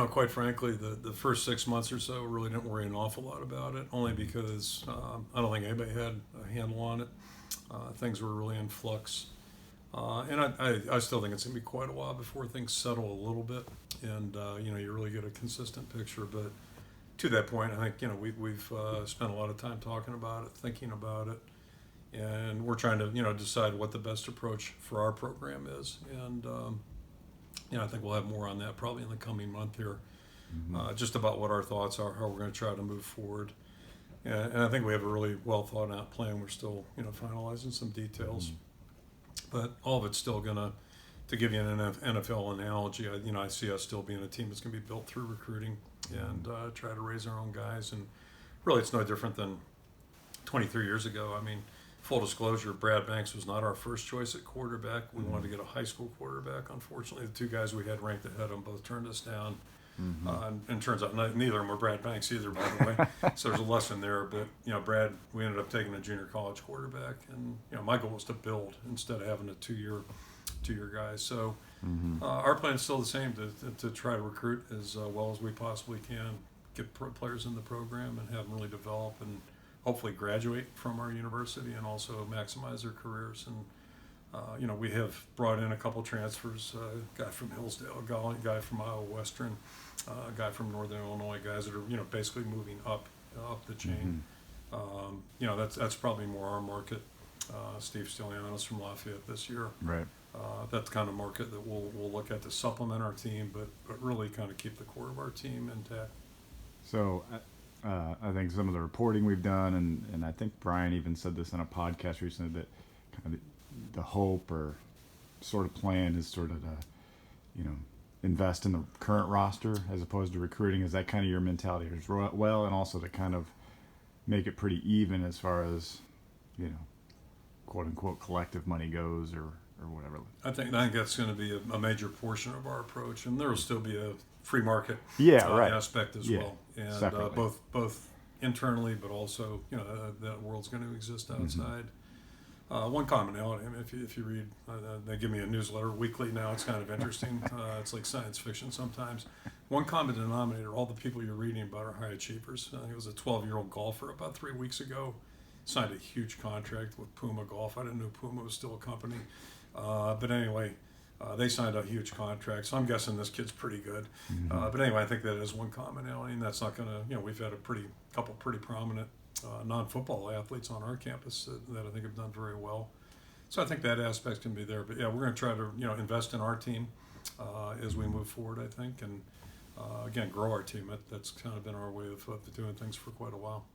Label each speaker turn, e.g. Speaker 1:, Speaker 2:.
Speaker 1: Quite frankly, the first 6 months or so really didn't worry an awful lot about it, only because I don't think anybody had a handle on it. Things were really in flux. And I still think it's going to be quite a while before things settle a little bit and, you really get a consistent picture. But to that point, I think, we've spent a lot of time talking about it, thinking about it, and we're trying to, decide what the best approach for our program is. And, I think we'll have more on that probably in the coming month here, just about what our thoughts are, how we're going to try to move forward. And I think we have a really well thought out plan. We're still, finalizing some details. But all of it's still to give you an NFL analogy, I see us still being a team that's going to be built through recruiting and try to raise our own guys. And really, it's no different than 23 years ago. I mean, full disclosure, Brad Banks was not our first choice at quarterback. We wanted to get a high school quarterback. Unfortunately, the two guys we had ranked ahead of him both turned us down. And turns out neither of them were Brad Banks either, by the way. So there's a lesson there. But, Brad, we ended up taking a junior college quarterback. And, my goal was to build instead of having a two-year guy. So our plan is still the same, to try to recruit as well as we possibly can, get players in the program and have them really develop and hopefully graduate from our university and also maximize their careers. And, we have brought in a couple transfers, a guy from Hillsdale, a guy from Iowa Western, a guy from Northern Illinois, guys that are, basically moving up the chain. That's probably more our market. Steve Stylianos from Lafayette this year.
Speaker 2: Right.
Speaker 1: That's the kind of market that we'll look at to supplement our team, but really kind of keep the core of our team intact.
Speaker 2: So I think some of the reporting we've done, and I think Brian even said this on a podcast recently, that kind of the hope or sort of plan is sort of to, invest in the current roster as opposed to recruiting. Is that kind of your mentality as well? And also to kind of make it pretty even as far as, quote unquote collective money goes or whatever.
Speaker 1: I think that's going to be a major portion of our approach, and there will still be a free market aspect as well, and both internally, but also that world's going to exist outside. One commonality, I mean, if you read, they give me a newsletter weekly now. It's kind of interesting. It's like science fiction sometimes. One common denominator: all the people you're reading about are high achievers. I think it was a 12-year-old golfer about 3 weeks ago signed a huge contract with Puma Golf. I didn't know Puma was still a company. But anyway, they signed a huge contract. So I'm guessing this kid's pretty good. But anyway, I think that is one commonality, and that's not going to, we've had a couple pretty prominent non-football athletes on our campus that I think have done very well. So I think that aspect can be there. But yeah, we're going to try to, invest in our team as we move forward, I think. And again, grow our team. That's kind of been our way of doing things for quite a while.